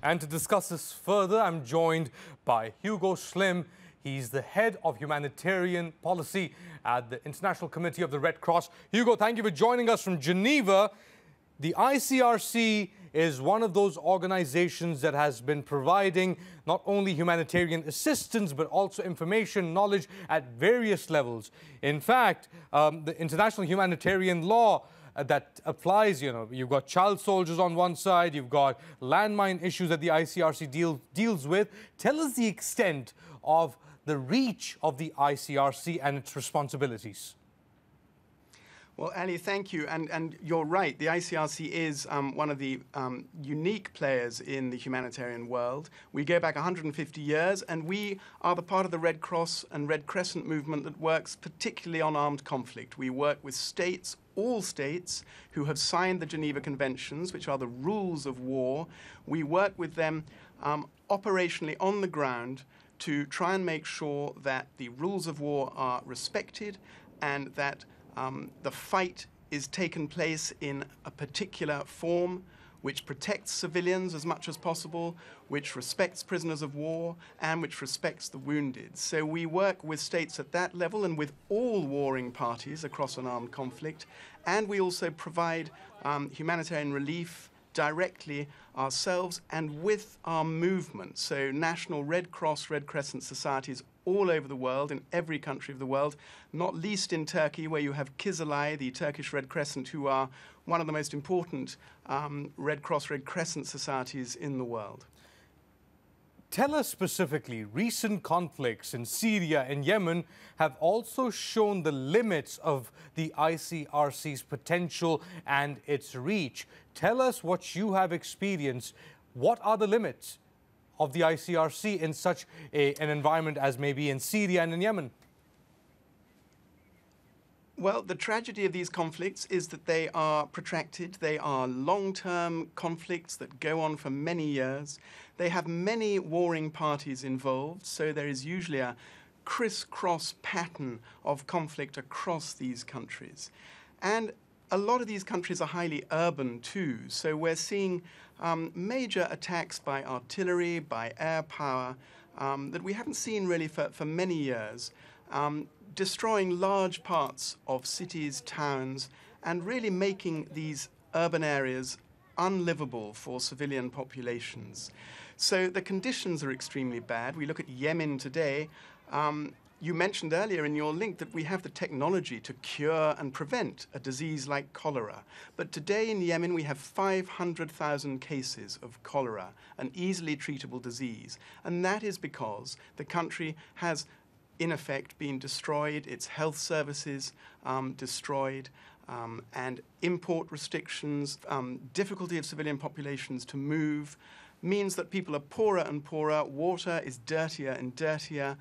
And to discuss this further, I'm joined by Hugo Slim. He's the head of humanitarian policy at the International Committee of the Red Cross. Hugo, thank you for joining us from Geneva. The ICRC is one of those organizations that has been providing not only humanitarian assistance, but also information, knowledge at various levels. In fact, the international humanitarian law that applies, you've got child soldiers on one side, you've got landmine issues that the ICRC deals with. Tell us the extent of the reach of the ICRC and its responsibilities. Well, Ali, thank you. And you're right. The ICRC is one of the unique players in the humanitarian world. We go back 150 years, and we are the part of the Red Cross and Red Crescent movement that works particularly on armed conflict. We work with states, all states, who have signed the Geneva Conventions, which are the rules of war. We work with them operationally on the ground to try and make sure that the rules of war are respected and that the fight is taken place in a particular form which protects civilians as much as possible, which respects prisoners of war, and which respects the wounded. So we work with states at that level and with all warring parties across an armed conflict, and we also provide humanitarian relief directly ourselves and with our movement. So national Red Cross, Red Crescent societies all over the world, in every country of the world, not least in Turkey, where you have Kızılay, the Turkish Red Crescent, who are one of the most important Red Cross, Red Crescent societies in the world. Tell us specifically, recent conflicts in Syria and Yemen have also shown the limits of the ICRC's potential and its reach. Tell us what you have experienced. What are the limits of the ICRC in such an environment as maybe in Syria and in Yemen? Well, the tragedy of these conflicts is that they are protracted. They are long-term conflicts that go on for many years. They have many warring parties involved, so there is usually a crisscross pattern of conflict across these countries. And a lot of these countries are highly urban too, so we're seeing major attacks by artillery, by air power, that we haven't seen really for many years, destroying large parts of cities, towns, and really making these urban areas unlivable for civilian populations. So the conditions are extremely bad. We look at Yemen today. You mentioned earlier in your link that we have the technology to cure and prevent a disease like cholera. But today in Yemen we have 500,000 cases of cholera, an easily treatable disease. And that is because the country has, in effect, been destroyed, its health services destroyed, and import restrictions, difficulty of civilian populations to move, means that people are poorer and poorer, water is dirtier and dirtier,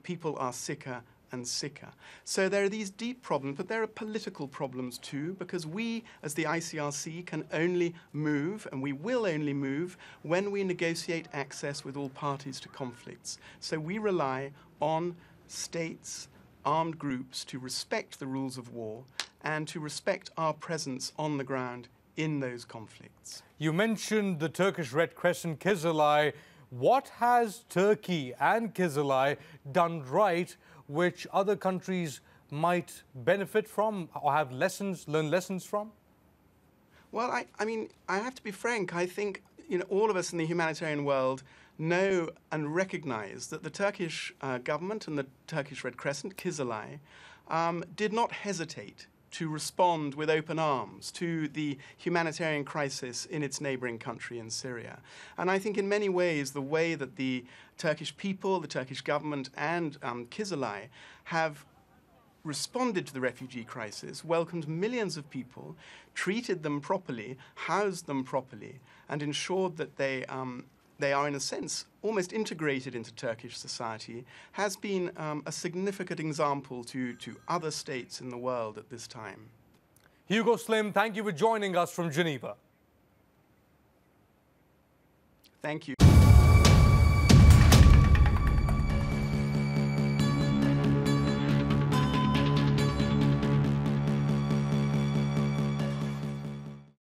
people are sicker and sicker. So there are these deep problems, but there are political problems too, because we, as the ICRC, can only move, and we will only move, when we negotiate access with all parties to conflicts. So we rely on states, armed groups, to respect the rules of war and to respect our presence on the ground in those conflicts. You mentioned the Turkish Red Crescent, Kızılay. What has Turkey and Kızılay done right, which other countries might benefit from or have learn lessons from? Well, I mean, I have to be frank. I think all of us in the humanitarian world know and recognize that the Turkish government and the Turkish Red Crescent, Kızılay, did not hesitate to respond with open arms to the humanitarian crisis in its neighboring country in Syria. And I think in many ways the way that the Turkish people, the Turkish government and Kızılay have responded to the refugee crisis, welcomed millions of people, treated them properly, housed them properly, and ensured that they are, in a sense, almost integrated into Turkish society, has been a significant example to other states in the world at this time. Hugo Slim, thank you for joining us from Geneva. Thank you.